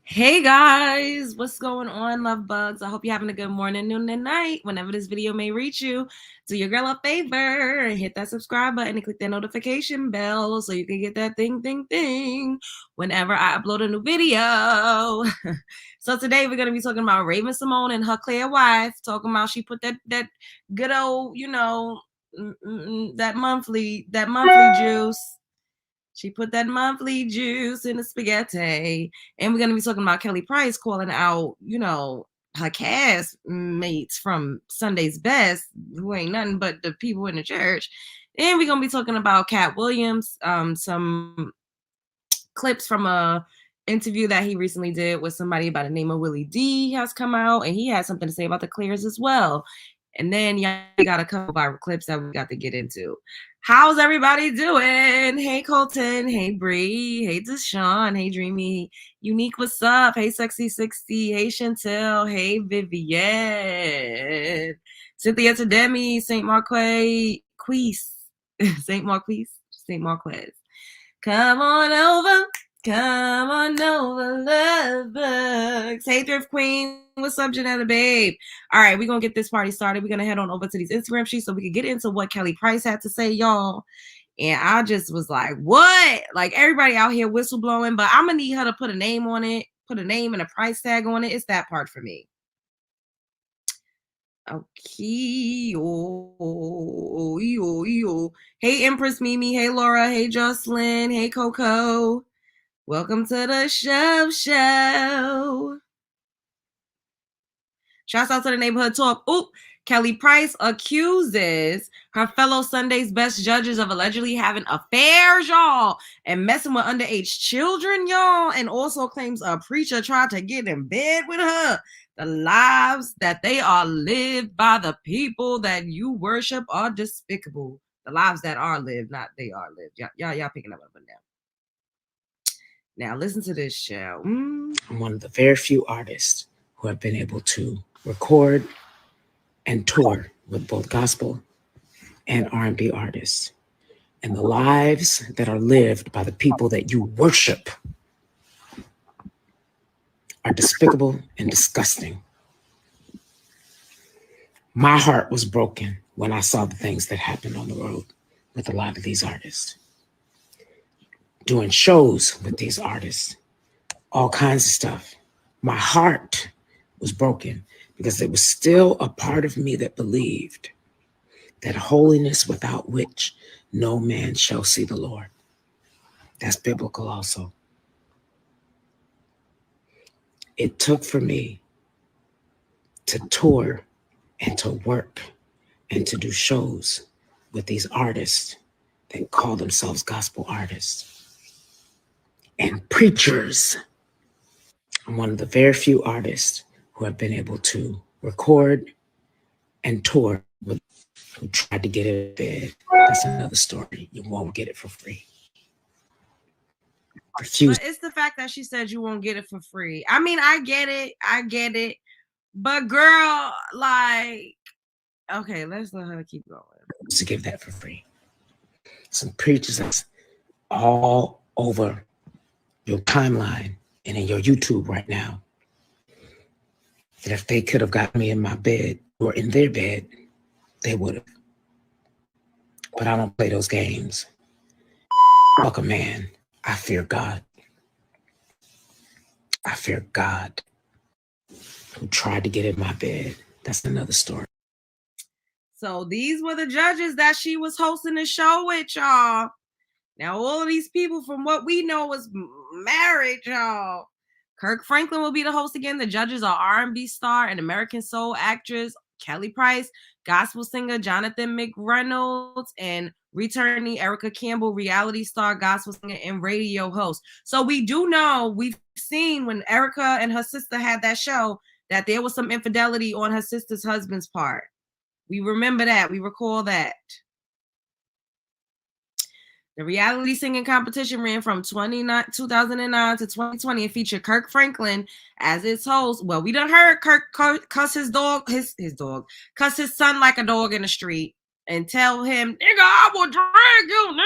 Hey guys, what's going on, love bugs? I hope you're having a good morning, noon, and night. Whenever this video may reach you, do your girl a favor and hit that subscribe button and click that notification bell so you can get that ding whenever I upload a new video. So today we're gonna be talking about Raven Simone and her Clear wife, talking about she put that good old, that monthly juice. She put that monthly juice in the spaghetti. And we're going to be talking about Kelly Price calling out, her cast mates from Sunday's Best, who ain't nothing but the people in the church. And we're going to be talking about Katt Williams, some clips from a interview that he recently did with somebody by the name of Willie D has come out, and he has something to say about the Clears as well. And then y'all got a couple viral clips that we got to get into. How's everybody doing? Hey Colton, hey Bree, hey Deshaun, hey Dreamy, Unique, what's up? Hey Sexy 60, hey Chantel, hey Vivienne, Cynthia Tademi, St. Marquez, St. Marquez. Come on over, love bugs. Hey, Thrift Queen, what's up, Janetta, babe? All right, we're going to get this party started. We're going to head on over to these Instagram sheets so we can get into what Kelly Price had to say, y'all. And I just was like, what? Like, everybody out here whistleblowing, but I'm going to need her to put a name on it, put a name and a price tag on it. It's that part for me. Okay. Hey, Empress Mimi. Hey, Laura. Hey, Jocelyn. Hey, Coco. Welcome to the show. Shouts out to the neighborhood talk. Oop. Kelly Price accuses her fellow Sunday's Best judges of allegedly having affairs, y'all, and messing with underage children, y'all, and also claims a preacher tried to get in bed with her. The lives that they are lived by the people that you worship are despicable. The lives that are lived, not they are lived. Y'all picking up on that. Now listen to this show. I'm one of the very few artists who have been able to record and tour with both gospel and R&B artists. And the lives that are lived by the people that you worship are despicable and disgusting. My heart was broken when I saw the things that happened on the road with a lot of these artists. Doing shows with these artists, all kinds of stuff. My heart was broken because there was still a part of me that believed that holiness without which no man shall see the Lord. That's biblical also. It took for me to tour and to work and to do shows with these artists that call themselves gospel artists and preachers. I'm one of the very few artists who have been able to record and tour with who tried to get it in bed. That's another story. You won't get it for free. But it's the fact that she said you won't get it for free. I mean, I get it. But girl, like, okay, let's let her keep going. To give that for free. Some preachers that's all over your timeline and in your YouTube right now, that if they could have got me in my bed or in their bed, they would have. But I don't play those games. Fuck a man. I fear God. I fear God. Who tried to get in my bed. That's another story. So these were the judges that she was hosting the show with, y'all. Now all of these people, from what we know, was married, y'all. Kirk Franklin will be the host again. The judges are R&B star and American soul actress Kelly Price, gospel singer Jonathan McReynolds, and returnee Erica Campbell, reality star, gospel singer, and radio host. So we do know, we've seen when Erica and her sister had that show, that there was some infidelity on her sister's husband's part. We remember that. We recall that. The reality singing competition ran from 2009 to 2020 and featured Kirk Franklin as its host. Well, we done heard Kirk cuss his son like a dog in the street and tell him, nigga, I will drag you.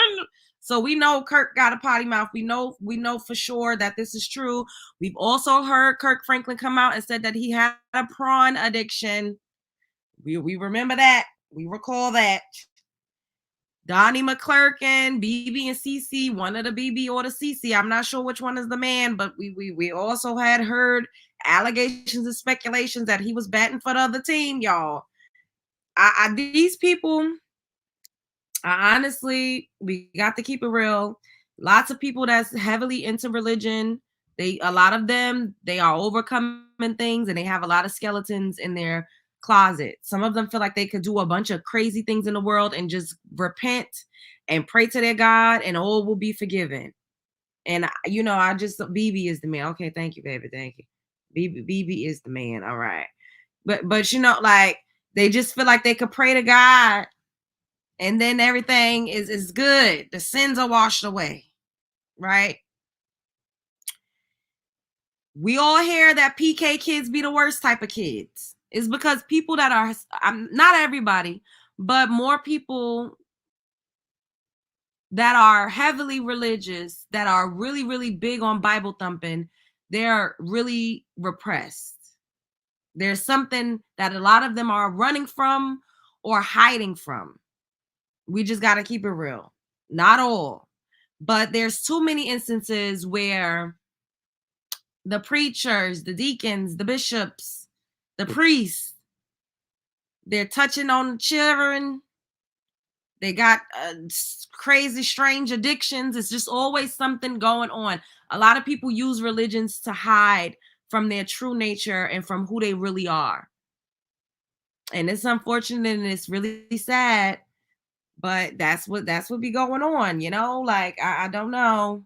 So we know Kirk got a potty mouth. We know for sure that this is true. We've also heard Kirk Franklin come out and said that he had a prawn addiction. We remember that. We recall that. Donnie McClurkin, BB and CC, one of the BB or the CC. I'm not sure which one is the man, but we also had heard allegations and speculations that he was batting for the other team, y'all. These people, honestly, we got to keep it real. Lots of people that's heavily into religion, a lot of them, they are overcoming things and they have a lot of skeletons in their closet. Some of them feel like they could do a bunch of crazy things in the world and just repent and pray to their God and all will be forgiven. And I just BB is the man. Okay, thank you, baby. Thank you. BB is the man. All right. But like they just feel like they could pray to God and then everything is good. The sins are washed away, right? We all hear that PK kids be the worst type of kids. It's because people that are, not everybody, but more people that are heavily religious, that are really, really big on Bible thumping, they're really repressed. There's something that a lot of them are running from or hiding from. We just got to keep it real. Not all, but there's too many instances where the preachers, the deacons, the bishops, the priests, they're touching on children. They got crazy, strange addictions. It's just always something going on. A lot of people use religions to hide from their true nature and from who they really are. And it's unfortunate and it's really sad, but that's what be going on, Like I don't know.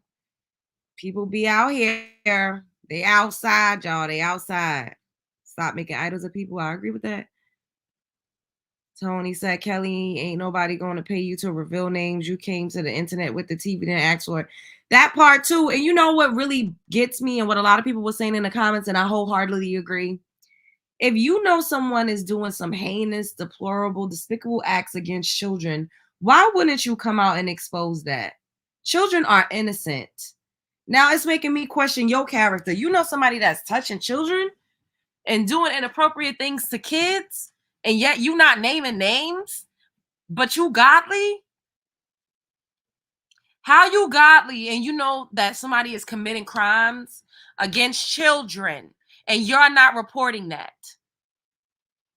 People be out here. They outside, y'all. They outside. Stop making idols of people. I agree with that. Tony said, Kelly, ain't nobody going to pay you to reveal names. You came to the internet with the TV, didn't ask for it. That part too. And you know what really gets me and what a lot of people were saying in the comments, and I wholeheartedly agree. If you know someone is doing some heinous, deplorable, despicable acts against children, why wouldn't you come out and expose that? Children are innocent. Now it's making me question your character. You know somebody that's touching children and doing inappropriate things to kids, and yet you not naming names, but you godly? How you godly and you know that somebody is committing crimes against children and you're not reporting that?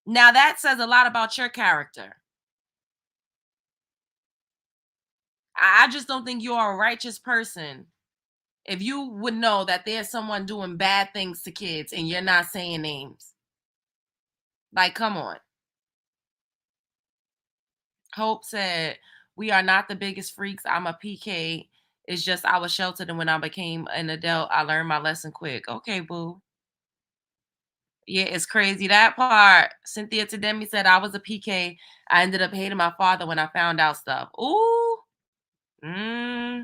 Now that says a lot about your character. I just don't think you're a righteous person if you would know that there's someone doing bad things to kids and you're not saying names. Like, come on. Hope said, we are not the biggest freaks. I'm a PK. It's just I was sheltered, and when I became an adult, I learned my lesson quick. Okay, boo. Yeah, it's crazy. That part. Cynthia Tademi said, I was a PK. I ended up hating my father when I found out stuff. Ooh. I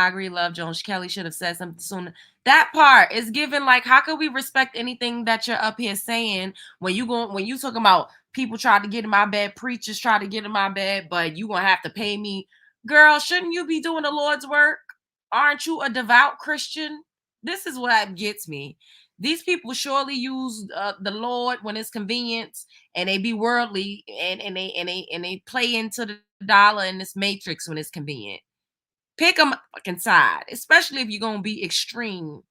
agree, Love Jones. Kelly should have said something sooner. That part is given, like, how could we respect anything that you're up here saying when you talking about people try to get in my bed, preachers try to get in my bed, but you gonna have to pay me? Girl, shouldn't you be doing the Lord's work? Aren't you a devout Christian? This is what gets me. These people surely use the Lord when it's convenient, and they be worldly, and they play into the dollar in this matrix when it's convenient. Pick a fucking side, especially if you're gonna be extreme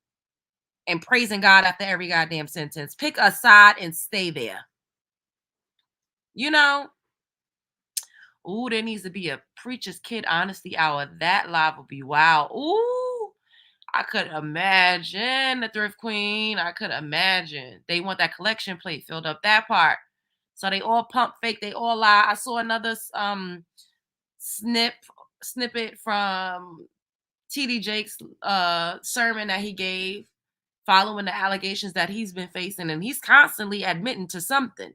and praising God after every goddamn sentence. Pick a side and stay there. You know? Ooh, there needs to be a preacher's kid honesty hour. That live will be wow. Ooh, I could imagine the thrift queen. I could imagine. They want that collection plate filled up. That part. So they all pump fake. They all lie. I saw another snippet from TD Jake's sermon that he gave following the allegations that he's been facing, and he's constantly admitting to something.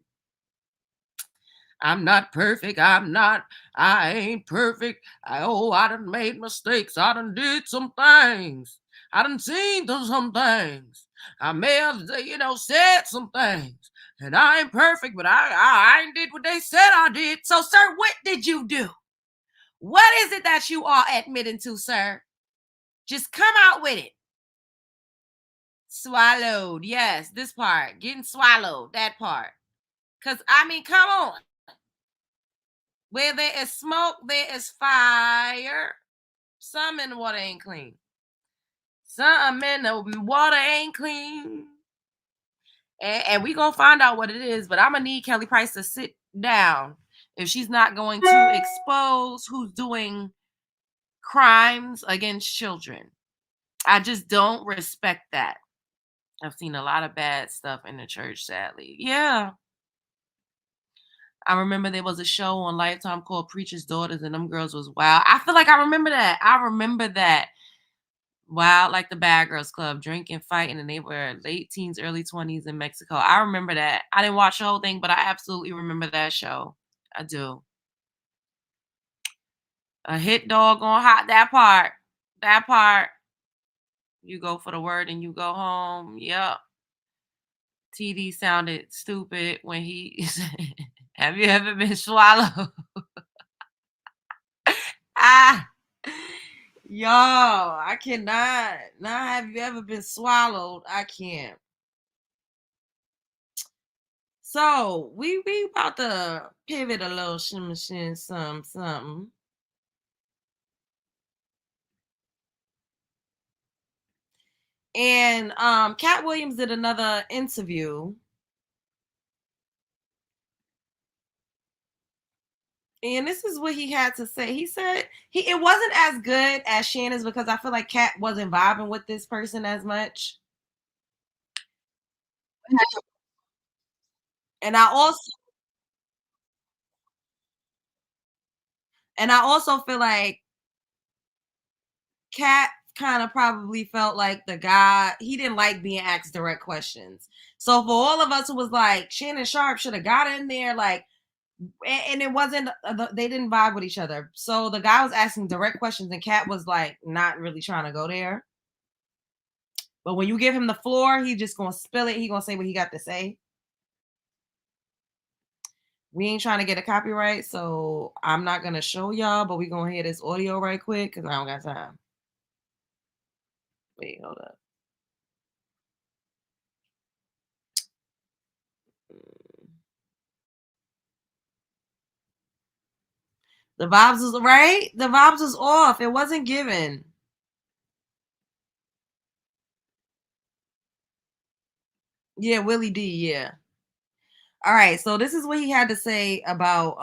I'm not perfect. I ain't perfect. I done made mistakes. I done did some things. I done seen some things. I may have, said some things. And I ain't perfect, but I did what they said I did. So, sir, what did you do? What is it that you are admitting to, sir? Just come out with it. Swallowed. Yes, this part. Getting swallowed. That part. Because, I mean, come on. Where there is smoke, there is fire. Some in the water ain't clean. Some in the water ain't clean. And we going to find out what it is. But I'm going to need Kelly Price to sit down if she's not going to expose who's doing crimes against children. I just don't respect that. I've seen a lot of bad stuff in the church, sadly. Yeah. I remember there was a show on Lifetime called Preacher's Daughters, and them girls was wild. I feel like I remember that. Wild like the Bad Girls Club, drinking, fighting, and they were late teens, early 20s in Mexico. I remember that. I didn't watch the whole thing, but I absolutely remember that show. I do. A hit dog on hot, that part. You go for the word and you go home. Yep. TD sounded stupid when he said, have you ever been swallowed? Yo, I cannot. Not have you ever been swallowed? I can't. So we about to pivot a little something. And Katt Williams did another interview. And this is what he had to say. He said it wasn't as good as Shannon's because I feel like Katt wasn't vibing with this person as much. And I also feel like Katt kind of probably felt like the guy, he didn't like being asked direct questions. So for all of us who was like, Shannon Sharpe should have got in there, like, and it wasn't, they didn't vibe with each other. So the guy was asking direct questions and Katt was like not really trying to go there. But when you give him the floor, he just gonna spill it. He gonna say what he got to say. We ain't trying to get a copyright, so I'm not gonna show y'all, but we gonna hear this audio right quick because I don't got time. Wait, hold up. The vibes was right. The vibes was off. It wasn't given. Yeah, Willie D. Yeah. All right. So this is what he had to say about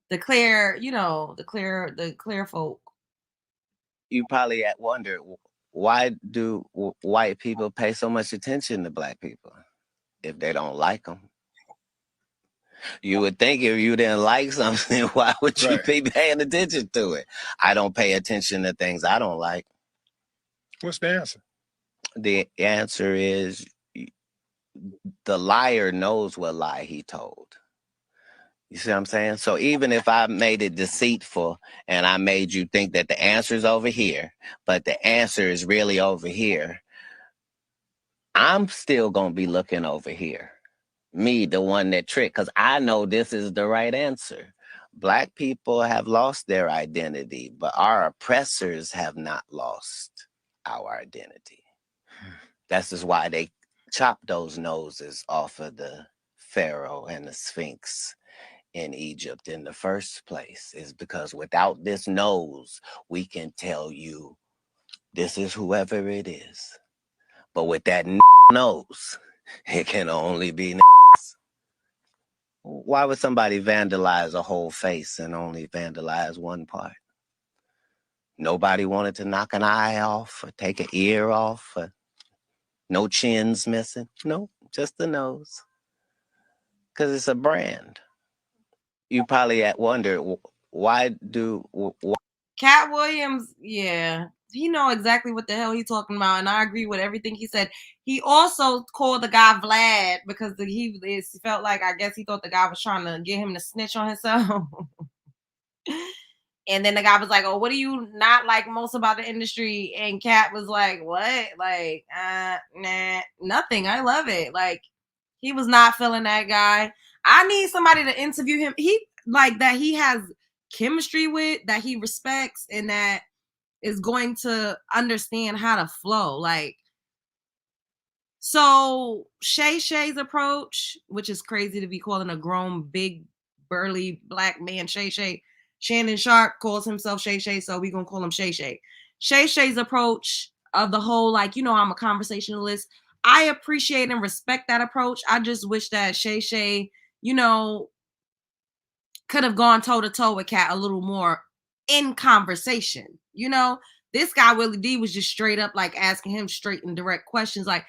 the Claire, the Claire folk. You probably wonder, why do white people pay so much attention to black people if they don't like them? You would think if you didn't like something, why would you be paying attention to it? I don't pay attention to things I don't like. What's the answer? The answer is the liar knows what lie he told. You see what I'm saying? So even if I made it deceitful and I made you think that the answer is over here, but the answer is really over here, I'm still going to be looking over here. Me, the one that tricked, because I know this is the right answer. Black people have lost their identity, but our oppressors have not lost our identity. That's just why they chopped those noses off of the Pharaoh and the Sphinx in Egypt in the first place, is because without this nose, we can tell you this is whoever it is. But with that nose, it can only be. Why would somebody vandalize a whole face and only vandalize one part? Nobody wanted to knock an eye off or take an ear off, or no chins missing. No, just the nose. Because it's a brand. You probably wonder, why do... Katt Williams, yeah. He know exactly what the hell he's talking about, and I agree with everything he said. He also called the guy Vlad because he felt like, I guess he thought the guy was trying to get him to snitch on himself. And then the guy was like, oh, what do you not like most about the industry? And Katt was like, what? Like, nah, nothing. I love it. Like, he was not feeling that guy. I need somebody to interview him. He like that. He has chemistry with, that he respects, and that is going to understand how to flow. Like, so Shay's approach, which is crazy to be calling a grown, big, burly black man Shay. Shannon Sharp calls himself Shay, so we gonna call him Shay. Shay's approach of the whole, like, I'm a conversationalist. I appreciate and respect that approach. I just wish that Shay, could have gone toe to toe with Katt a little more in conversation. This guy Willie D was just straight up like asking him straight and direct questions. Like,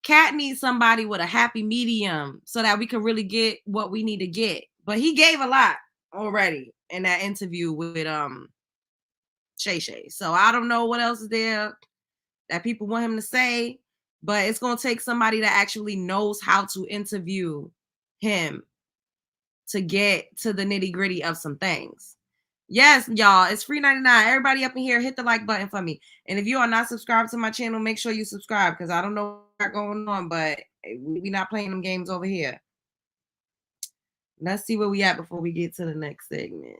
Katt needs somebody with a happy medium so that we can really get what we need to get. But he gave a lot already in that interview with Shay. So I don't know what else is there that people want him to say, but it's gonna take somebody that actually knows how to interview him to get to the nitty-gritty of some things. Yes, y'all, it's free 99. Everybody up in here, hit the like button for me. And if you are not subscribed to my channel, make sure you subscribe, because I don't know what's going on, but we not playing them games over here. Let's see where we at before we get to the next segment.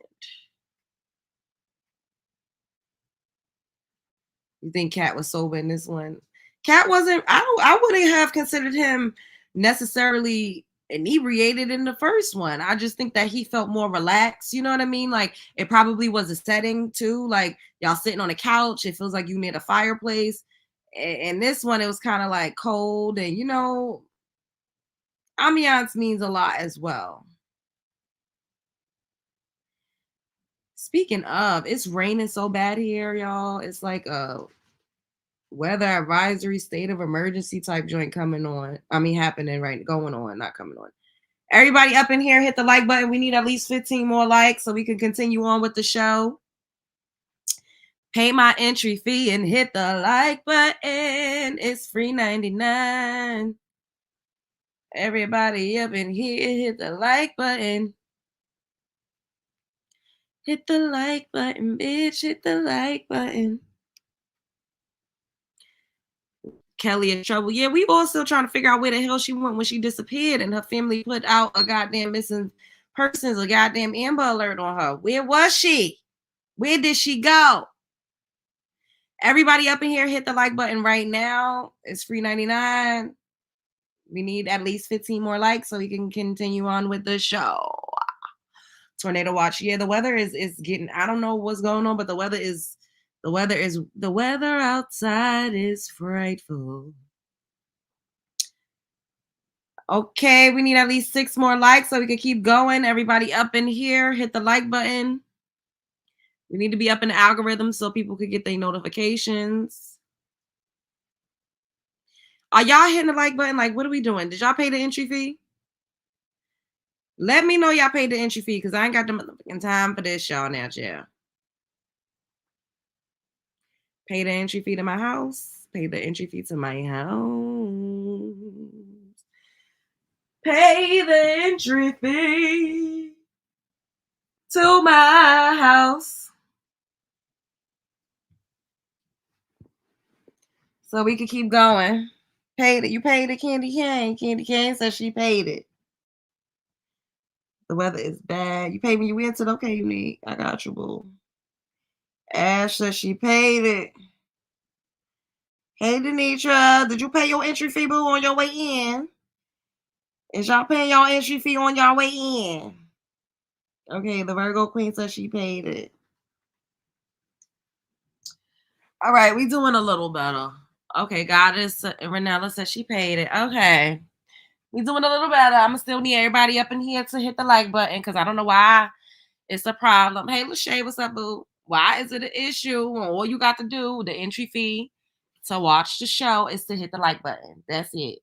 You think Katt was sober in this one? Katt wasn't. I wouldn't have considered him necessarily inebriated in the first one. I just think that he felt more relaxed. You know what I mean? Like, it probably was a setting too. Like, y'all sitting on a couch. It feels like you near the fireplace. And this one, it was kind of like cold, and ambiance means a lot as well. Speaking of, it's raining so bad here, y'all. It's like a weather advisory, state of emergency type joint happening right, going on, not coming on. Everybody up in here, hit the like button. We need at least 15 more likes so we can continue on with the show. Pay my entry fee and hit the like button. It's free 99. Everybody up in here, hit the like button. Hit the like button, bitch. Hit the like button. Kelly in trouble. Yeah, we all still trying to figure out where the hell she went when she disappeared, and her family put out a goddamn missing persons, a goddamn Amber Alert on her. Where was she? Where did she go? Everybody up in here, hit the like button right now. It's free 99. We need at least 15 more likes so we can continue on with the show. Tornado watch. Yeah, the weather is getting, I don't know what's going on, but the weather outside is frightful. Okay, we need at least 6 more likes so we can keep going. Everybody up in here, hit the like button. We need to be up in the algorithm so people could get their notifications. Are y'all hitting the like button? Like, what are we doing? Did y'all pay the entry fee? Let me know y'all paid the entry fee, because I ain't got the motherfucking time for this, y'all, now, yeah. Pay the entry fee to my house. Pay the entry fee to my house. Pay the entry fee to my house. So we can keep going. Paid it. You paid it, Candy Cane. Candy Cane says she paid it. The weather is bad. You paid when you entered. Okay, Unique. I got you, boo. Ash says she paid it. Hey, Denitra. Did you pay your entry fee, boo, on your way in? Is y'all paying y'all entry fee on y'all way in? Okay, the Virgo Queen says she paid it. All right, we doing a little better. Okay, Goddess Renella says she paid it. Okay. We doing a little better. I'm going to still need everybody up in here to hit the like button, because I don't know why it's a problem. Hey, Lachey, what's up, boo? Why is it an issue? All you got to do, the entry fee to watch the show, is to hit the like button. That's it.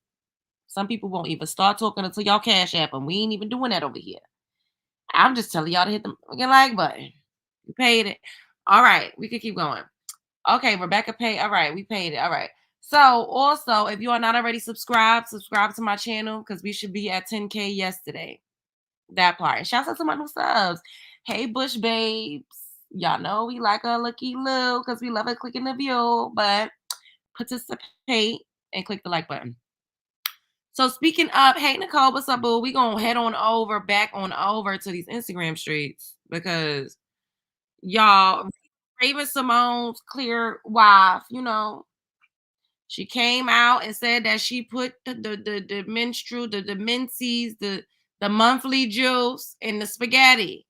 Some people won't even start talking until y'all cash app, and we ain't even doing that over here. I'm just telling y'all to hit the like button. You paid it. All right, we can keep going. Okay, Rebecca paid. All right, we paid it. All right. So also, if you are not already subscribed, subscribe to my channel, because we should be at 10K yesterday. That part. And shout out to my new subs. Hey, Bush babes. Y'all know we like a looky Lou because we love it clicking the view, but participate and click the like button. So speaking of, hey, Nicole, what's up, boo? We going to head on over, back on over to these Instagram streets, because Y'all, Raven Simone's clear wife, you know, she came out and said that she put the menstrual, the menses, the monthly juice in the spaghetti.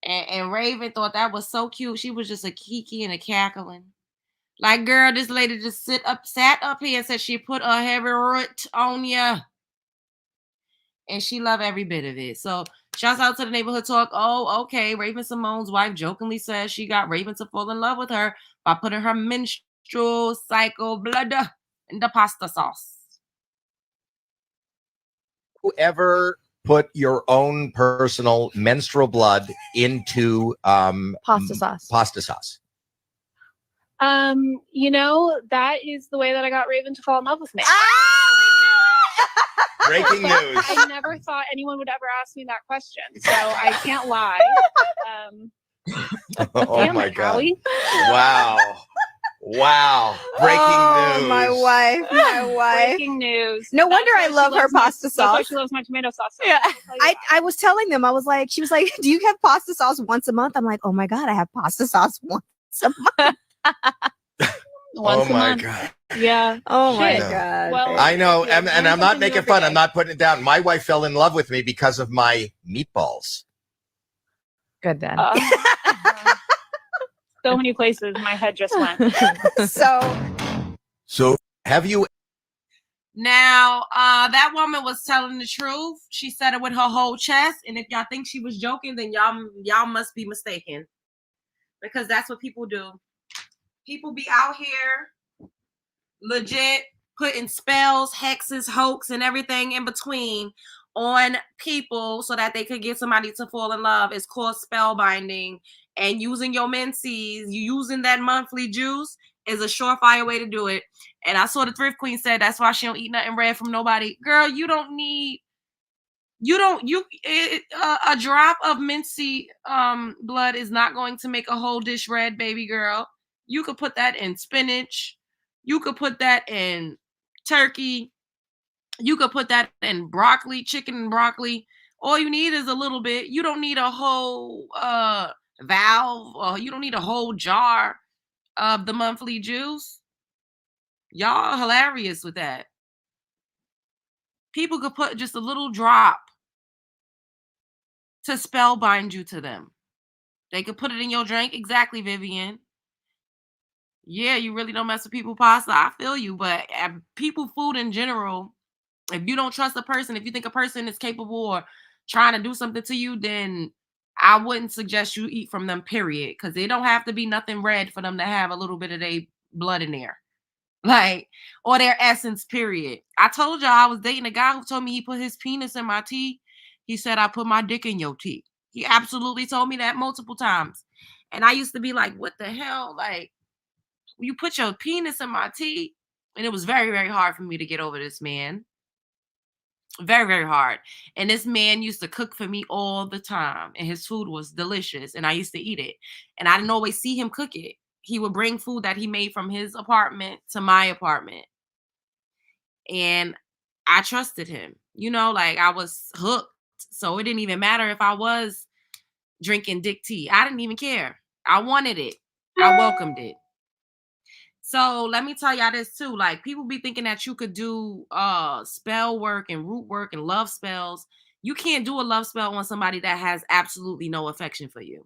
And Raven thought that was so cute. She was just a kiki and a cackling. Like, girl, this lady just sat up here and said she put a heavy root on ya. And she loved every bit of it. So shouts out to the neighborhood talk. Oh, okay. Raven Simone's wife jokingly says she got Raven to fall in love with her by putting her menstrual cycle blood in the pasta sauce. Whoever put your own personal menstrual blood into Pasta sauce. Pasta sauce. You know, that is the way that I got Raven to fall in love with me. Breaking news. I never thought anyone would ever ask me that question, so I can't lie. Oh my God! Howie. Wow! Wow! Breaking news. My wife. Breaking news. No wonder I love her pasta That's why sauce. she loves my tomato sauce. Yeah. I'll tell you I was telling them, she was like, do you have pasta sauce once a month? I'm like, oh my God, I have pasta sauce once a month. Once Oh a my month. God! Yeah. Oh my Shit. God. Well, I know, yeah, and learn I'm not something new making every fun. day. I'm not putting it down. My wife fell in love with me because of my meatballs. Good then. So many places my head just went. So have you? Now, that woman was telling the truth. She said it with her whole chest. And if y'all think she was joking, then y'all must be mistaken. Because that's what people do. People be out here legit putting spells, hexes, hoax, and everything in between on people so that they could get somebody to fall in love. It's called spellbinding. And using your menses, using that monthly juice is a surefire way to do it. And I saw the thrift queen said that's why she don't eat nothing red from nobody. Girl, a drop of mincy blood is not going to make a whole dish red, baby girl. You could put that in spinach. You could put that in turkey. You could put that in broccoli, chicken and broccoli. All you need is a little bit. You don't need a whole valve, or you don't need a whole jar of the monthly juice. Y'all hilarious with that. People could put just a little drop to spellbind you to them. They could put it in your drink. Exactly, Vivian. Yeah, you really don't mess with people pasta. I feel you, but people food in general, if you don't trust a person, if you think a person is capable or trying to do something to you, then I wouldn't suggest you eat from them, period. Because they don't have to be nothing red for them to have a little bit of their blood in there. Like, or their essence, period. I told y'all I was dating a guy who told me he put his penis in my tea. He said, I put my dick in your tea. He absolutely told me that multiple times. And I used to be like, what the hell? Like, you put your penis in my tea? And it was very, very hard for me to get over this man. Very, very hard. And this man used to cook for me all the time. And his food was delicious. And I used to eat it. And I didn't always see him cook it. He would bring food that he made from his apartment to my apartment. And I trusted him. You know, like I was hooked. So it didn't even matter if I was drinking dick tea. I didn't even care. I wanted it. I welcomed it. So let me tell y'all this too. Like, people be thinking that you could do spell work and root work and love spells. You can't do a love spell on somebody that has absolutely no affection for you.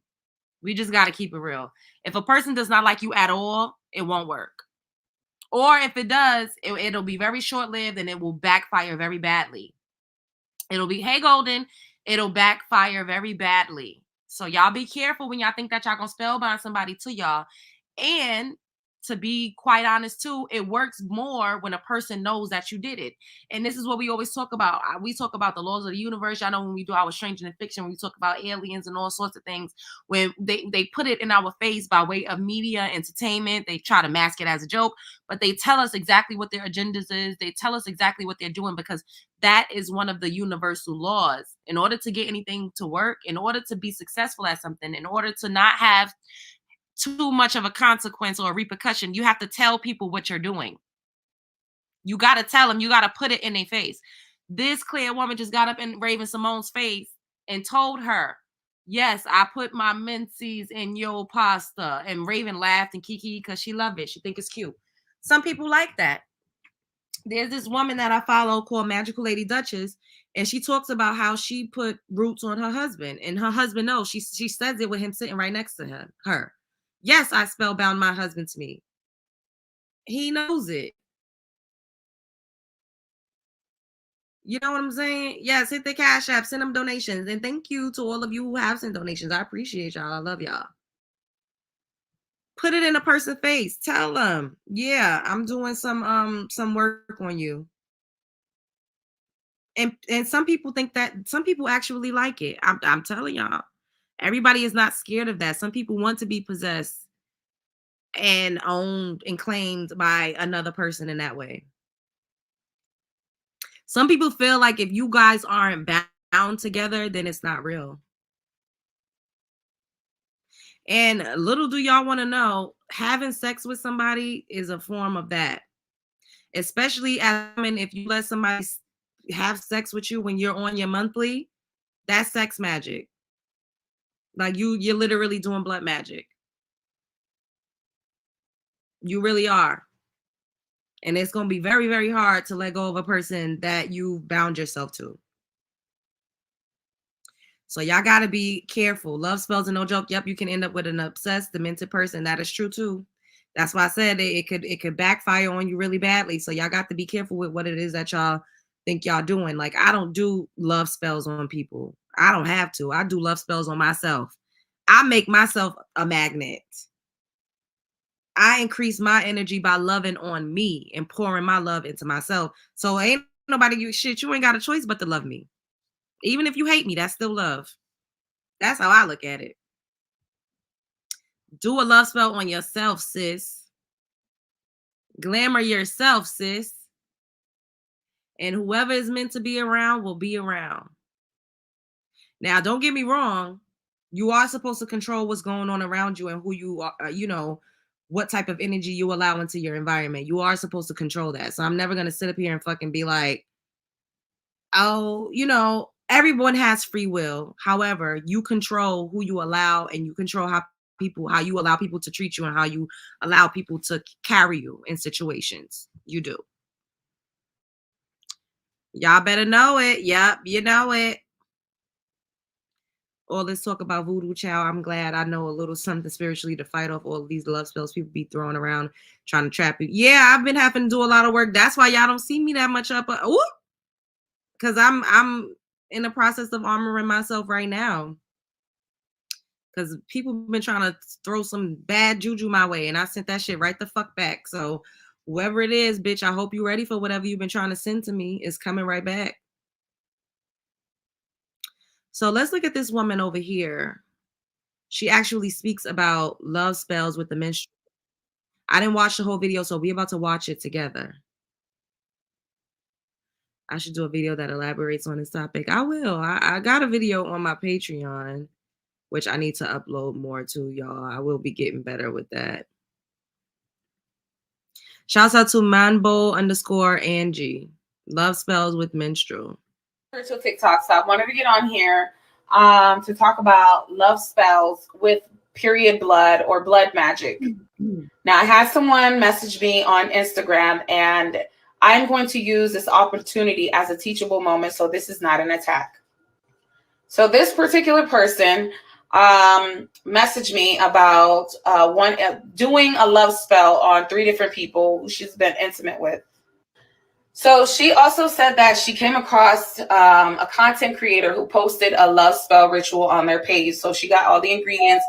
We just got to keep it real. If a person does not like you at all, it won't work. Or if it does, it'll be very short-lived and it will backfire very badly. It'll be, hey, Golden, it'll backfire very badly. So y'all be careful when y'all think that y'all gonna spellbind somebody to y'all. And to be quite honest too, it works more when a person knows that you did it. And this is what we always talk about. We talk about the laws of the universe. Y'all know when we do our Stranger Than Fiction, when we talk about aliens and all sorts of things, when they put it in our face by way of media, entertainment, they try to mask it as a joke, but they tell us exactly what their agendas is. They tell us exactly what they're doing, because that is one of the universal laws. In order to get anything to work, in order to be successful at something, in order to not have too much of a consequence or a repercussion, you have to tell people what you're doing. You got to tell them. You got to put it in their face. This clear woman just got up in Raven Simone's face and told her Yes, I put my minces in your pasta. And Raven laughed and Kiki because she loved it. She think it's cute. Some people like that. There's this woman that I follow called Magical Lady Duchess, and she talks about how she put roots on her husband, and her husband knows. She says it with him sitting right next to her. Yes, I spellbound my husband to me. He knows it. You know what I'm saying? Yes, hit the Cash App, send them donations, and thank you to all of you who have sent donations. I appreciate y'all. I love y'all. Put it in a person's face. Tell them, yeah, I'm doing some work on you. And some people think that, some people actually like it. I'm telling y'all, everybody is not scared of that. Some people want to be possessed and owned and claimed by another person in that way. Some people feel like if you guys aren't bound together, then it's not real. And little do y'all want to know, having sex with somebody is a form of that. Especially as women, if you let somebody have sex with you when you're on your monthly, that's sex magic. Like you're literally doing blood magic. You really are. And it's going to be very, very hard to let go of a person that you bound yourself to. So y'all got to be careful. Love spells are no joke. Yep, you can end up with an obsessed, demented person. That is true too. That's why I said it could backfire on you really badly. So y'all got to be careful with what it is that y'all think y'all doing. Like, I don't do love spells on people. I don't have to. I do love spells on myself. I make myself a magnet. I increase my energy by loving on me and pouring my love into myself. So ain't nobody give shit. You ain't got a choice but to love me. Even if you hate me, that's still love. That's how I look at it. Do a love spell on yourself, sis. Glamour yourself, sis. And whoever is meant to be around will be around. Now, don't get me wrong. You are supposed to control what's going on around you and who you are, what type of energy you allow into your environment. You are supposed to control that. So I'm never going to sit up here and fucking be like, oh, everyone has free will. However, you control who you allow, and you control how you allow people to treat you and how you allow people to carry you in situations. You do. Y'all better know it. Yep, you know it. All this talk about voodoo, child. I'm glad I know a little something spiritually to fight off all of these love spells people be throwing around trying to trap you. Yeah, I've been having to do a lot of work. That's why y'all don't see me that much up. Because I'm in the process of armoring myself right now. Because people have been trying to throw some bad juju my way, and I sent that shit right the fuck back. So whoever it is, bitch, I hope you're ready for whatever you've been trying to send to me. It's coming right back. So let's look at this woman over here. She actually speaks about love spells with the menstrual. I didn't watch the whole video, so we're about to watch it together. I should do a video that elaborates on this topic. I will. I got a video on my Patreon, which I need to upload more to, y'all. I will be getting better with that. Shouts out to Manbo_Angie. Love spells with menstrual. Spiritual TikTok, so I wanted to get on here to talk about love spells with period blood or blood magic. Now, I had someone message me on Instagram, and I'm going to use this opportunity as a teachable moment, so this is not an attack. So this particular person messaged me about doing a love spell on 3 different people who she's been intimate with. So she also said that she came across a content creator who posted a love spell ritual on their page. So she got all the ingredients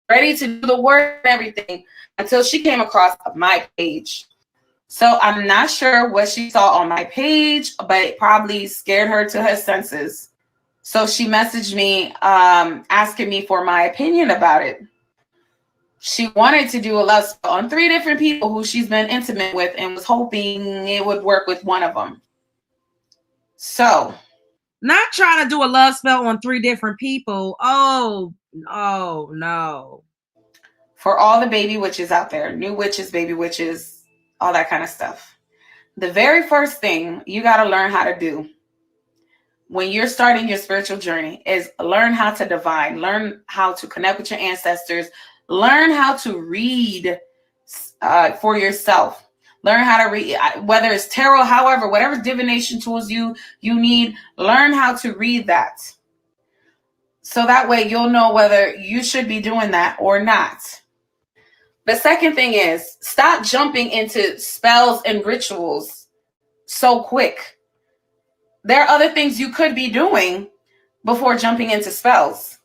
ready to do the work and everything until she came across my page. So I'm not sure what she saw on my page, but it probably scared her to her senses. So she messaged me asking me for my opinion about it. She wanted to do a love spell on 3 different people who she's been intimate with and was hoping it would work with one of them. So, not trying to do a love spell on 3 different people. Oh, no. For all the baby witches out there, new witches, baby witches, all that kind of stuff. The very first thing you got to learn how to do, when you're starting your spiritual journey is learn how to divine, learn how to connect with your ancestors, learn how to read for yourself. Learn how to read, whether it's tarot, however, whatever divination tools you need, learn how to read that. So that way you'll know whether you should be doing that or not. The second thing is stop jumping into spells and rituals so quick. There are other things you could be doing before jumping into spells.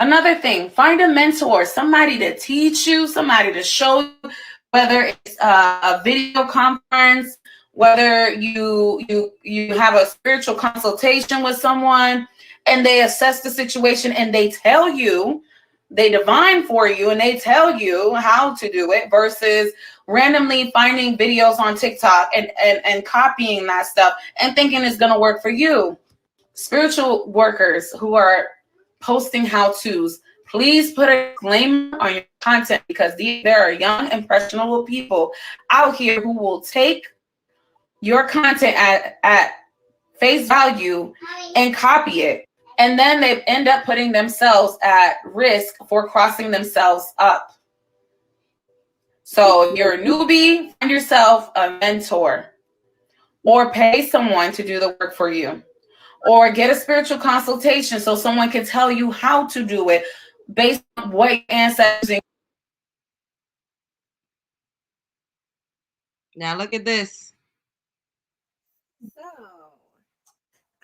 Another thing, find a mentor, somebody to teach you, somebody to show you, whether it's a video conference, whether you have a spiritual consultation with someone and they assess the situation and they tell you, they divine for you and they tell you how to do it, versus randomly finding videos on TikTok and copying that stuff and thinking it's going to work for you. Spiritual workers who are posting how-tos, please put a disclaimer on your content, because there are young, impressionable people out here who will take your content at face value and copy it. And then they end up putting themselves at risk for crossing themselves up. So if you're a newbie, find yourself a mentor or pay someone to do the work for you. Or get a spiritual consultation so someone can tell you how to do it based on what your ancestors. Now look at this. So,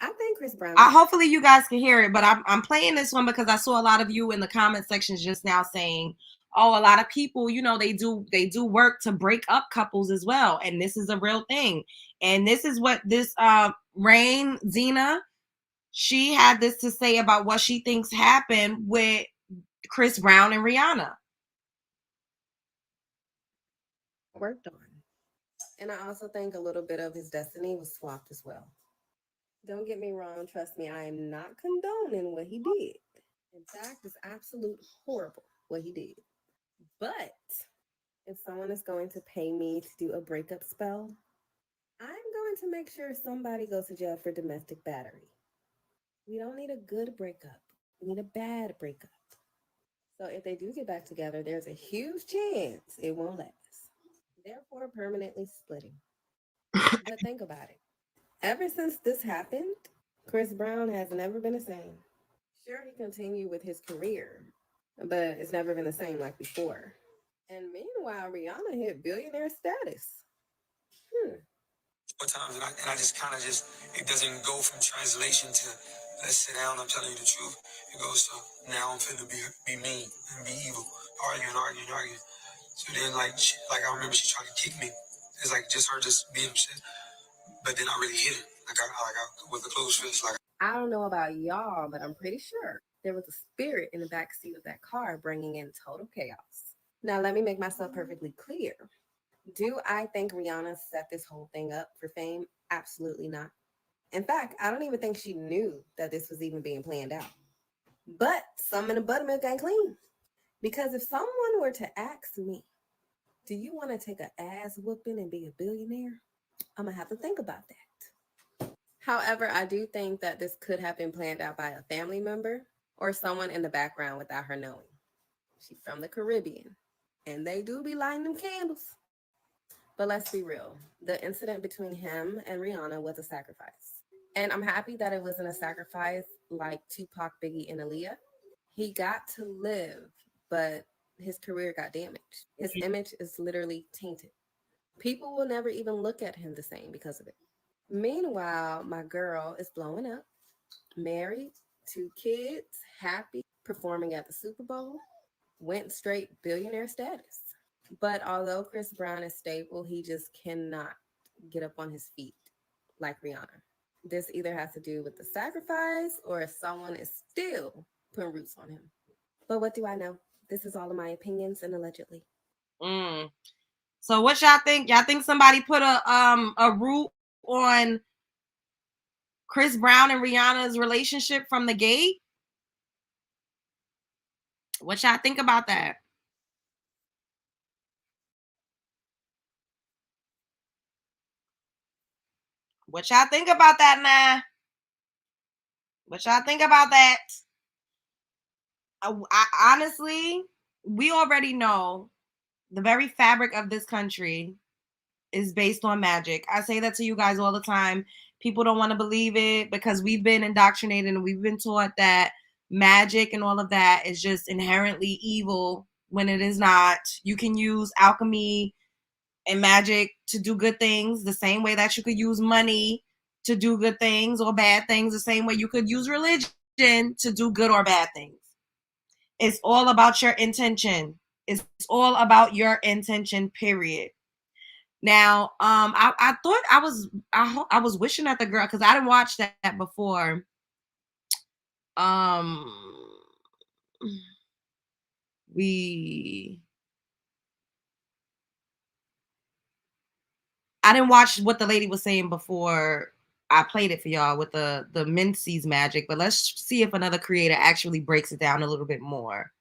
I think Chris Brown. Hopefully you guys can hear it, but I'm playing this one because I saw a lot of you in the comment sections just now saying, "Oh, a lot of people, you know, they do work to break up couples as well, and this is a real thing." And this is what this Rain Zena, she had this to say about what she thinks happened with Chris Brown and Rihanna. Worked on. And I also think a little bit of his destiny was swapped as well. Don't get me wrong, trust me, I am not condoning what he did. In fact, it's absolute horrible what he did. But if someone is going to pay me to do a breakup spell, I'm going to make sure somebody goes to jail for domestic battery. We don't need a good breakup. We need a bad breakup. So if they do get back together, there's a huge chance it won't last. Therefore, permanently splitting. But think about it. Ever since this happened, Chris Brown has never been the same. Sure, he continued with his career, but it's never been the same like before. And meanwhile, Rihanna hit billionaire status. What times and I just kind of it doesn't go from translation to let's sit down, I'm telling you the truth. It goes to now I'm finna be mean and be evil, arguing. So then like I remember she tried to kick me. It's like just her just being upset, but then I really hit it like I with a closed fist. Like, I don't know about y'all, but I'm pretty sure there was a spirit in the backseat of that car bringing in total chaos. Now let me make myself perfectly clear. Do I think Rihanna set this whole thing up for fame? Absolutely not. In fact, I don't even think she knew that this was even being planned out. But some in the buttermilk ain't clean. Because if someone were to ask me, do you want to take an ass whooping and be a billionaire? I'm going to have to think about that. However, I do think that this could have been planned out by a family member or someone in the background without her knowing. She's from the Caribbean, and they do be lighting them candles. But let's be real. The incident between him and Rihanna was a sacrifice. And I'm happy that it wasn't a sacrifice like Tupac, Biggie, and Aaliyah. He got to live, but his career got damaged. His image is literally tainted. People will never even look at him the same because of it. Meanwhile, my girl is blowing up, married, 2 kids, happy, performing at the Super Bowl, went straight billionaire status. But although Chris Brown is stable, he just cannot get up on his feet like Rihanna. This either has to do with the sacrifice or if someone is still putting roots on him. But what do I know? This is all of my opinions and allegedly. So what y'all think? Y'all think somebody put a root on Chris Brown and Rihanna's relationship from the gate? What y'all think about that? What y'all think about that now? What y'all think about that? Honestly, we already know the very fabric of this country is based on magic. I say that to you guys all the time. People don't want to believe it because we've been indoctrinated and we've been taught that magic and all of that is just inherently evil when it is not. You can use alchemy and magic to do good things the same way that you could use money to do good things or bad things, the same way you could use religion to do good or bad things. It's all about your intention. It's all about your intention, period. Now, I thought I was wishing at the girl because I didn't watch that before. I didn't watch what the lady was saying before I played it for y'all with the Menzies magic, but let's see if another creator actually breaks it down a little bit more.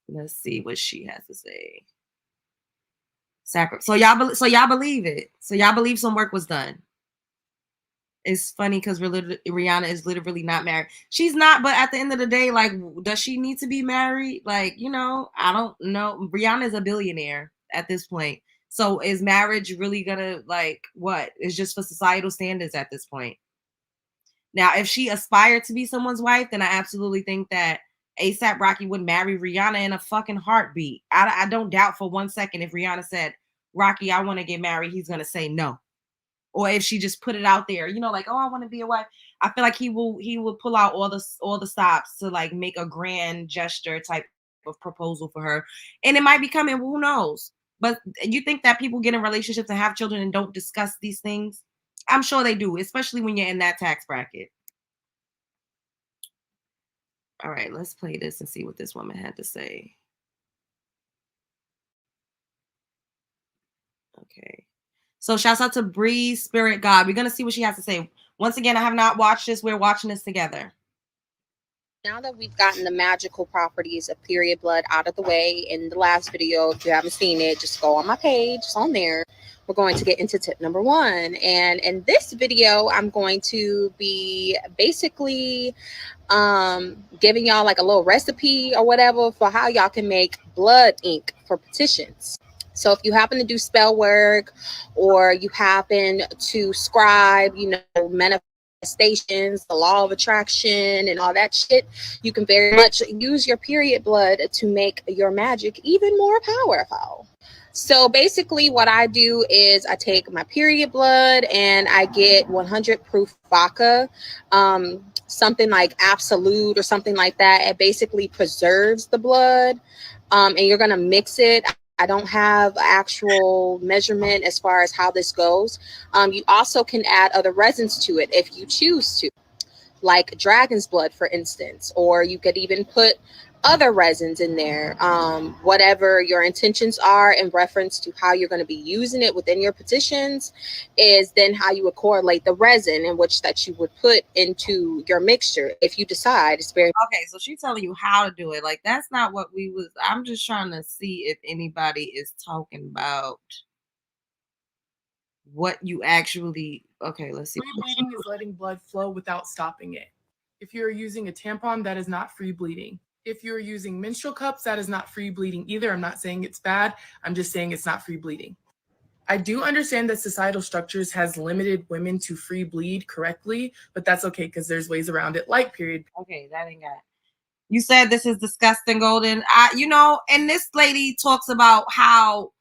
Let's see what she has to say. So y'all believe it. So y'all believe some work was done. It's funny because Rihanna is literally not married. She's not, but at the end of the day, like, does she need to be married? Like, I don't know. Rihanna is a billionaire at this point. So is marriage really gonna, like, what? It's just for societal standards at this point. Now, if she aspired to be someone's wife, then I absolutely think that ASAP Rocky would marry Rihanna in a fucking heartbeat. I don't doubt for 1 second if Rihanna said, Rocky, I want to get married, he's gonna say no. Or if she just put it out there, like, oh, I want to be a wife. I feel like he will pull out all the stops to like make a grand gesture type of proposal for her. And it might be coming, who knows? But you think that people get in relationships and have children and don't discuss these things? I'm sure they do, especially when you're in that tax bracket. All right, let's play this and see what this woman had to say. Okay. So shouts out to Breeze Spirit God. We're going to see what she has to say. Once again, I have not watched this. We're watching this together. Now that we've gotten the magical properties of period blood out of the way in the last video, if you haven't seen it, just go on my page. It's on there. We're going to get into tip number 1. And in this video, I'm going to be basically giving y'all like a little recipe or whatever for how y'all can make blood ink for petitions. So if you happen to do spell work or you happen to scribe, manifestations, the law of attraction and all that shit, you can very much use your period blood to make your magic even more powerful. So basically what I do is I take my period blood and I get 100 proof vodka, something like Absolute or something like that. It basically preserves the blood, and you're going to mix it. I don't have actual measurement as far as how this goes. You also can add other resins to it if you choose to, like dragon's blood, for instance, or you could even put other resins in there. Whatever your intentions are in reference to how you're going to be using it within your petitions is then how you would correlate the resin in which that you would put into your mixture if you decide. It's very okay. So she's telling you how to do it. Like, that's not what I'm just trying to see if anybody is talking about what you actually. Okay, let's see. Free bleeding is letting blood flow without stopping it. If you're using a tampon, that is not free bleeding. If you're using menstrual cups, that is not free bleeding either. I'm not saying it's bad. I'm just saying it's not free bleeding. I do understand that societal structures has limited women to free bleed correctly, but that's okay because there's ways around it, like period. Okay, that ain't got it. You said this is disgusting, Golden. And this lady talks about how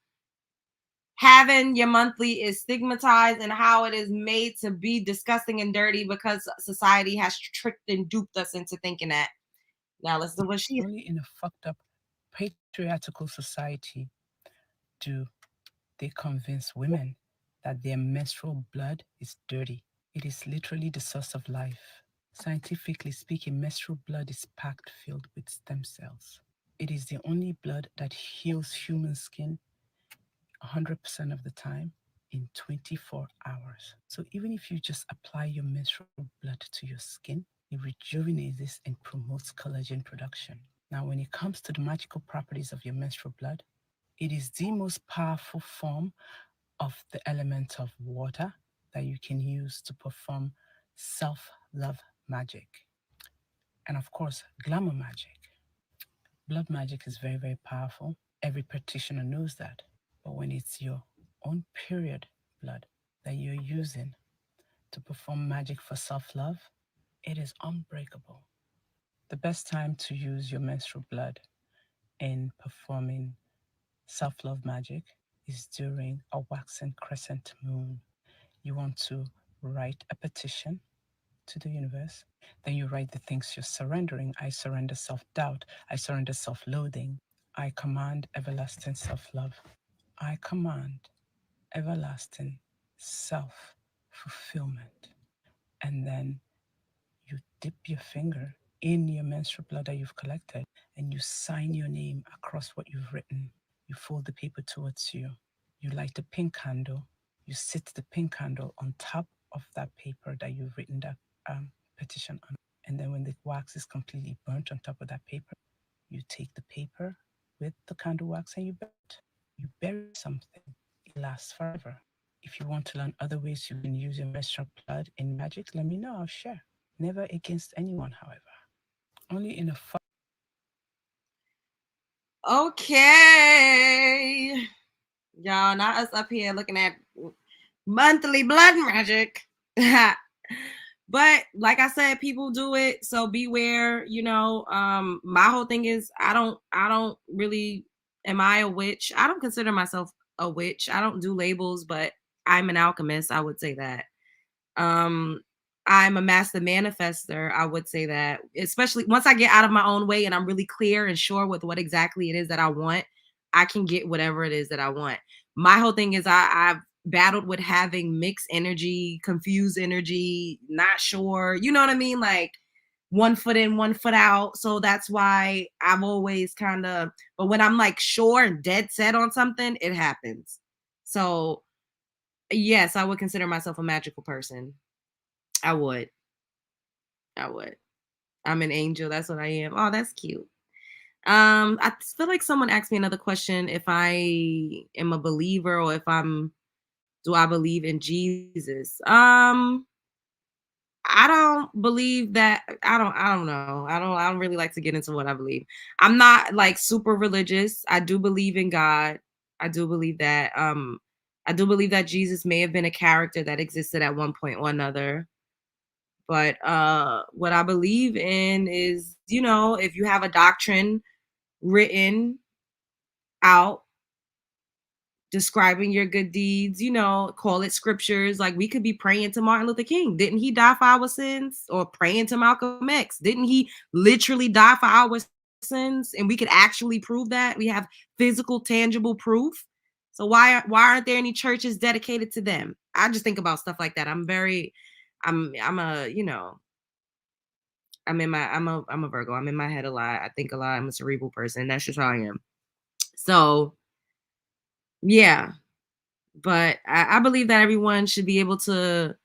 having your monthly is stigmatized and how it is made to be disgusting and dirty because society has tricked and duped us into thinking that. Now listen to what she. Only in a fucked up patriarchal society do they convince women that their menstrual blood is dirty. It is literally the source of life. Scientifically speaking, menstrual blood is packed filled with stem cells. It is the only blood that heals human skin 100% of the time in 24 hours. So even if you just apply your menstrual blood to your skin, it rejuvenates and promotes collagen production. Now, when it comes to the magical properties of your menstrual blood, it is the most powerful form of the element of water that you can use to perform love magic, and of course, glamour magic. Blood magic is very, very powerful. Every practitioner knows that. But when it's your own period blood that you're using to perform magic for self-love, it is unbreakable. The best time to use your menstrual blood in performing self-love magic is during a waxing crescent moon. You want to write a petition to the universe. Then you write the things you're surrendering. I surrender self-doubt. I surrender self-loathing. I command everlasting self-love. I command everlasting self-fulfillment. And then you dip your finger in your menstrual blood that you've collected and you sign your name across what you've written. You fold the paper towards you. You light a pink candle. You sit the pink candle on top of that paper that you've written that petition on. And then when the wax is completely burnt on top of that paper, you take the paper with the candle wax and you bury it. You bury something, it lasts forever. If you want to learn other ways you can use your menstrual blood in magic, let me know, I'll share. Never against anyone, however. Only in a Okay. Y'all, not us up here looking at monthly blood magic. But like I said, people do it, so beware. My whole thing is I don't really, am I a witch? I don't consider myself a witch. I don't do labels, but I'm an alchemist, I would say that. I'm a master manifester, I would say that. Especially once I get out of my own way and I'm really clear and sure with what exactly it is that I want, I can get whatever it is that I want. My whole thing is I've battled with having mixed energy, confused energy, not sure. You know what I mean? Like one foot in, one foot out. So that's why I've always but when I'm like sure and dead set on something, it happens. So yes, I would consider myself a magical person. I would. I'm an angel. That's what I am. Oh, that's cute. I feel like someone asked me another question if I am a believer or if do I believe in Jesus? I don't believe that. I don't know. I don't really like to get into what I believe. I'm not like super religious. I do believe in God. I do believe that. I do believe that Jesus may have been a character that existed at one point or another. But what I believe in is, if you have a doctrine written out describing your good deeds, call it scriptures. Like we could be praying to Martin Luther King. Didn't he die for our sins? Or praying to Malcolm X. Didn't he literally die for our sins? And we could actually prove that. We have physical, tangible proof. So why aren't there any churches dedicated to them? I just think about stuff like that. I'm a Virgo. I'm in my head a lot. I think a lot. I'm a cerebral person. That's just how I am. So yeah, but I believe that everyone should be able to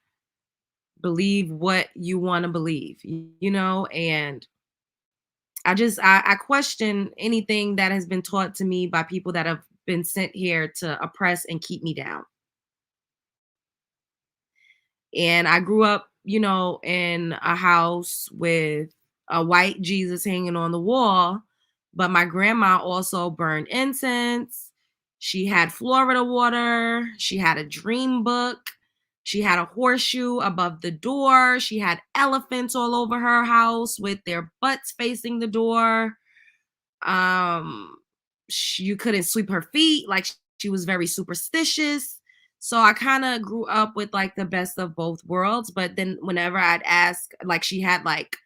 believe what you want to believe, and I question anything that has been taught to me by people that have been sent here to oppress and keep me down. And I grew up, in a house with a white Jesus hanging on the wall. But my grandma also burned incense. She had Florida water. She had a dream book. She had a horseshoe above the door. She had elephants all over her house with their butts facing the door. You couldn't sweep her feet. Like she was very superstitious. So I kind of grew up with like the best of both worlds. But then whenever I'd ask, like she had like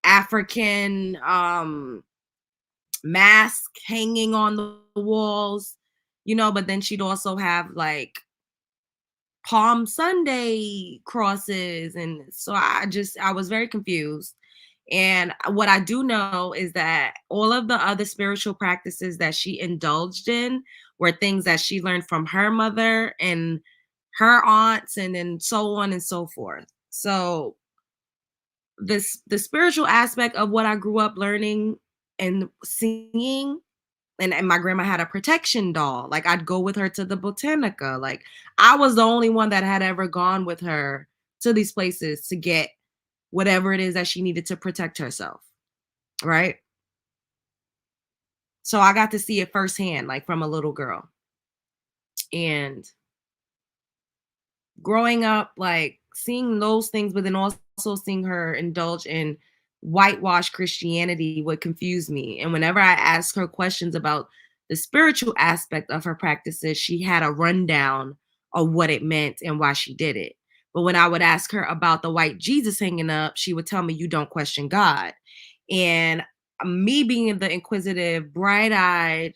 African mask hanging on the walls, but then she'd also have like Palm Sunday crosses. And so I was very confused. And what I do know is that all of the other spiritual practices that she indulged in were things that she learned from her mother and her aunts and then so on and so forth. So the spiritual aspect of what I grew up learning and seeing, and my grandma had a protection doll. Like I'd go with her to the Botanica. Like I was the only one that had ever gone with her to these places to get whatever it is that she needed to protect herself, right? So I got to see it firsthand, like from a little girl. And growing up, like seeing those things, but then also seeing her indulge in whitewash Christianity would confuse me. And whenever I asked her questions about the spiritual aspect of her practices, she had a rundown of what it meant and why she did it. But when I would ask her about the white Jesus hanging up, she would tell me, "You don't question God." And me being the inquisitive, bright-eyed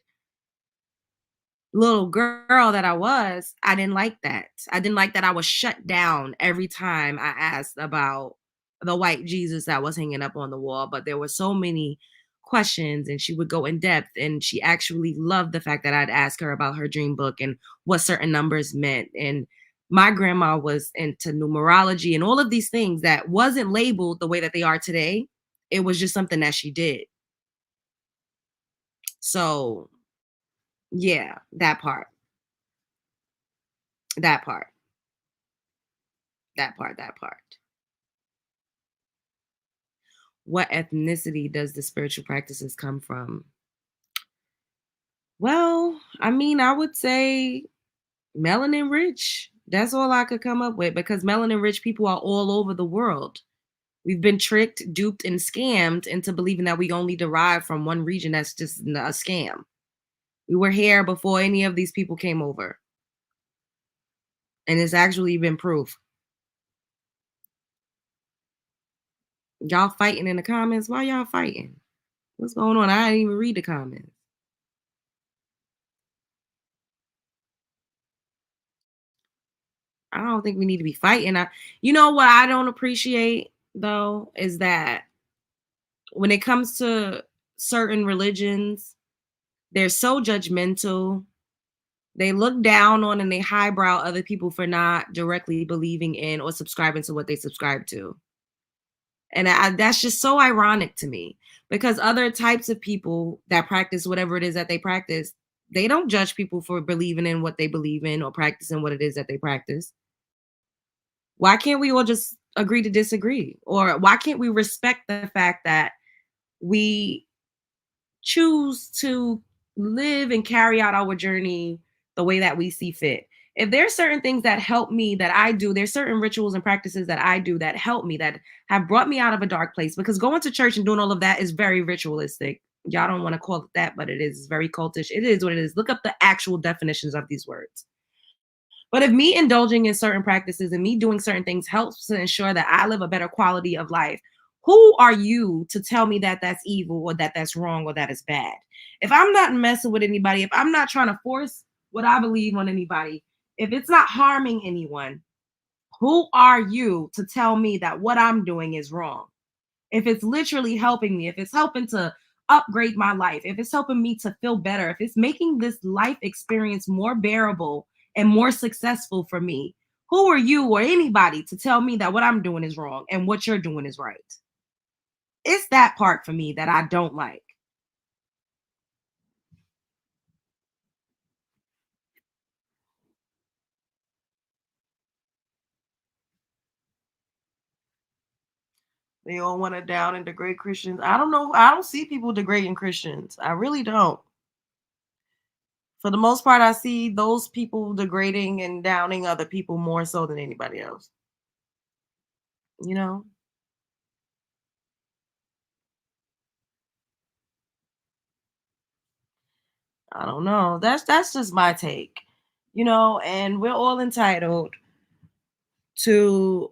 little girl that I was, I didn't like that. I didn't like that I was shut down every time I asked about the white Jesus that was hanging up on the wall. But there were so many questions, and she would go in depth, and she actually loved the fact that I'd ask her about her dream book and what certain numbers meant. And my grandma was into numerology and all of these things that wasn't labeled the way that they are today. It was just something that she did. So yeah, that part. That part. That part, that part. What ethnicity does the spiritual practices come from? Well, I mean, I would say melanin rich. That's all I could come up with, because melanin rich people are all over the world. We've been tricked, duped, and scammed into believing that we only derive from one region. That's just a scam. We were here before any of these people came over. And it's actually been proof. Y'all fighting in the comments? Why y'all fighting? What's going on? I didn't even read the comments. I don't think we need to be fighting. You know what I don't appreciate though is that when it comes to certain religions, they're so judgmental. They look down on and they highbrow other people for not directly believing in or subscribing to what they subscribe to. And that's just so ironic to me, because other types of people that practice whatever it is that they practice, they don't judge people for believing in what they believe in or practicing what it is that they practice. Why can't we all just agree to disagree? Or why can't we respect the fact that we choose to live and carry out our journey the way that we see fit? If there's certain things that help me that I do, there's certain rituals and practices that I do that help me, that have brought me out of a dark place, because going to church and doing all of that is very ritualistic. Y'all don't want to call it that, but it is very cultish. It is what it is. Look up the actual definitions of these words. But if me indulging in certain practices and me doing certain things helps to ensure that I live a better quality of life, who are you to tell me that that's evil or that that's wrong or that is bad? If I'm not messing with anybody, if I'm not trying to force what I believe on anybody, if it's not harming anyone, who are you to tell me that what I'm doing is wrong? If it's literally helping me, if it's helping to upgrade my life, if it's helping me to feel better, if it's making this life experience more bearable and more successful for me, who are you or anybody to tell me that what I'm doing is wrong and what you're doing is right? It's that part for me that I don't like. They all want to down and degrade Christians. I don't know. I don't see people degrading Christians. I really don't. For the most part, I see those people degrading and downing other people more so than anybody else. You know? I don't know. That's just my take. You know, and we're all entitled to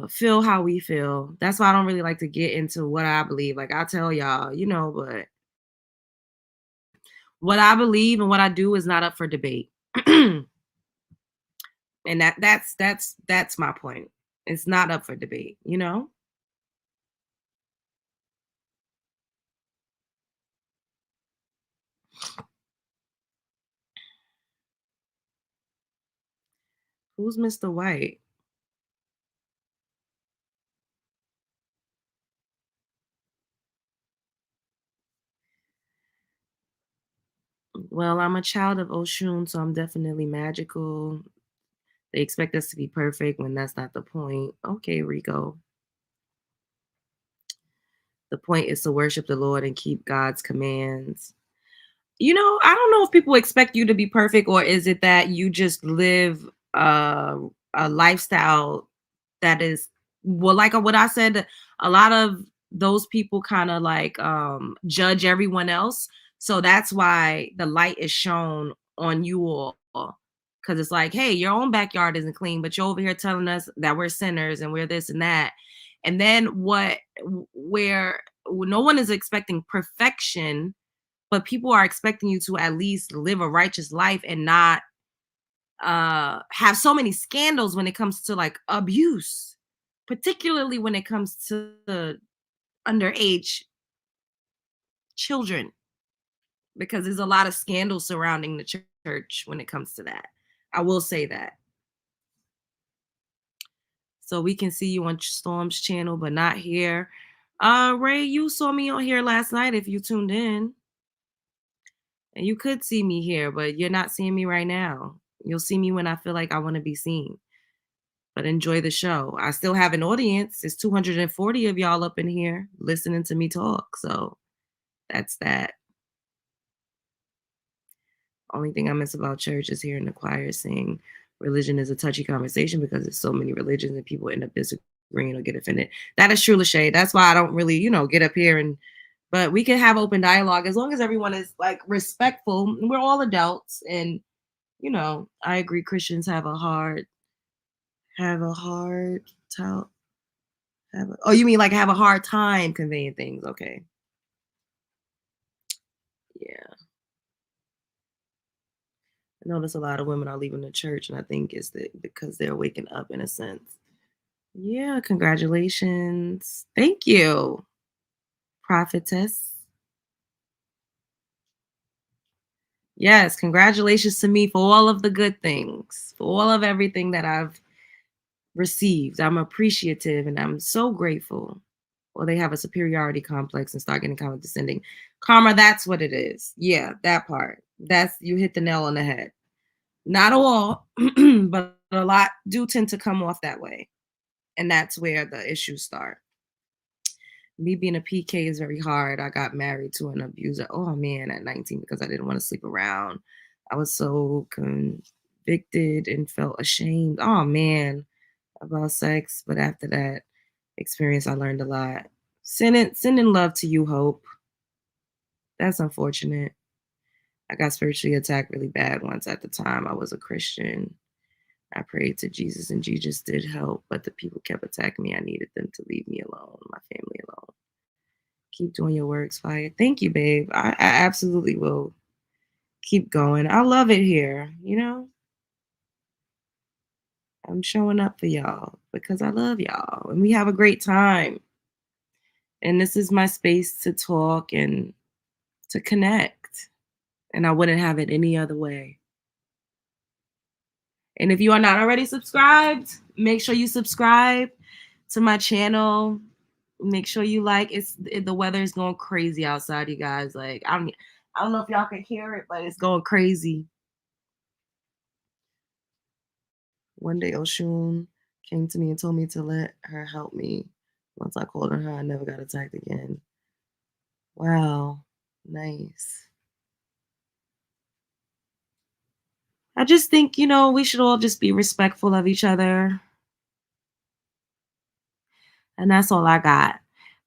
feel how we feel. That's why I don't really like to get into what I believe. Like I tell y'all, you know, but what I believe and what I do is not up for debate. And that's my point. It's not up for debate, you know? Who's Mr. White? Well, I'm a child of Oshun, so I'm definitely magical. They expect us to be perfect when that's not the point. Okay, Rico. The point is to worship the Lord and keep God's commands. You know, I don't know if people expect you to be perfect, or is it that you just live a lifestyle that is, well, like what I said, a lot of those people kind of like judge everyone else. So that's why the light is shown on you all. Because it's like, hey, your own backyard isn't clean, but you're over here telling us that we're sinners and we're this and that. And then where no one is expecting perfection, but people are expecting you to at least live a righteous life and not have so many scandals when it comes to like abuse, particularly when it comes to the underage children, because there's a lot of scandals surrounding the church when it comes to that. I will say that. So we can see you on Storm's channel, but not here. Ray, you saw me on here last night if you tuned in. And you could see me here, but you're not seeing me right now. You'll see me when I feel like I want to be seen. But enjoy the show. I still have an audience. There's 240 of y'all up in here listening to me talk. So that's that. Only thing I miss about church is hearing the choir sing. Religion is a touchy conversation because there's so many religions and people end up disagreeing or get offended. That is true, Lachey. That's why I don't really, get up here but we can have open dialogue as long as everyone is like respectful. We're all adults, and I agree. Christians have a hard time. Oh, you mean like have a hard time conveying things? Okay. Yeah. I notice a lot of women are leaving the church, and I think it's because they're waking up in a sense. Yeah, congratulations. Thank you, prophetess. Yes, congratulations to me for all of the good things, for all of everything that I've received. I'm appreciative and I'm so grateful. Well, they have a superiority complex and start getting condescending. Karma, that's what it is. Yeah, that part. You hit the nail on the head. Not all, but a lot do tend to come off that way. And that's where the issues start. Me being a PK is very hard. I got married to an abuser. Oh man, at 19 because I didn't want to sleep around. I was so convicted and felt ashamed. Oh man, about sex. But after that experience, I learned a lot. Sending love to you, Hope. That's unfortunate. I got spiritually attacked really bad once. At the time, I was a Christian. I prayed to Jesus and Jesus did help, but the people kept attacking me. I needed them to leave me alone, my family alone. Keep doing your works, Fire. Thank you, babe. I absolutely will keep going. I love it here, I'm showing up for y'all because I love y'all and we have a great time. And this is my space to talk and to connect. And I wouldn't have it any other way. And if you are not already subscribed, make sure you subscribe to my channel. Make sure you like. The weather is going crazy outside, you guys. Like I don't know if y'all can hear it, but it's going crazy. One day Oshun came to me and told me to let her help me. Once I called on her, I never got attacked again. Wow, nice. I just think, we should all just be respectful of each other. And that's all I got.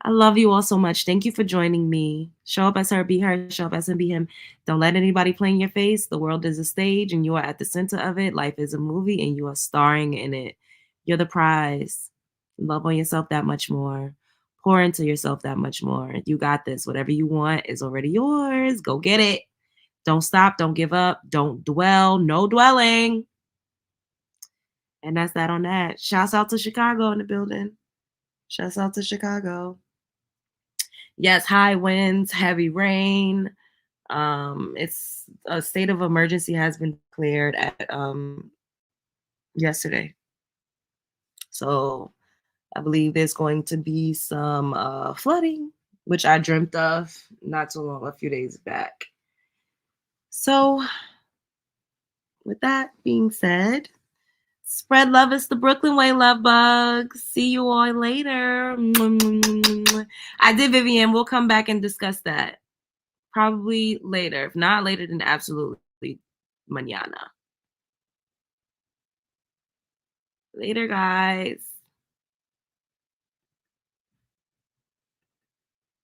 I love you all so much. Thank you for joining me. Show up as her, be her, show up as him, be him. Don't let anybody play in your face. The world is a stage and you are at the center of it. Life is a movie and you are starring in it. You're the prize. Love on yourself that much more. Pour into yourself that much more. You got this. Whatever you want is already yours. Go get it. Don't stop. Don't give up. Don't dwell. No dwelling. And that's that on that. Shouts out to Chicago in the building. Shouts out to Chicago. Yes, high winds, heavy rain. It's a state of emergency has been declared at yesterday. So I believe there's going to be some flooding, which I dreamt of not too long, a few days back. So with that being said, Spread love. It's the Brooklyn way, love bugs. See you all later. I did, Vivian. We'll come back and discuss that. Probably later. If not later, then absolutely mañana. Later, guys.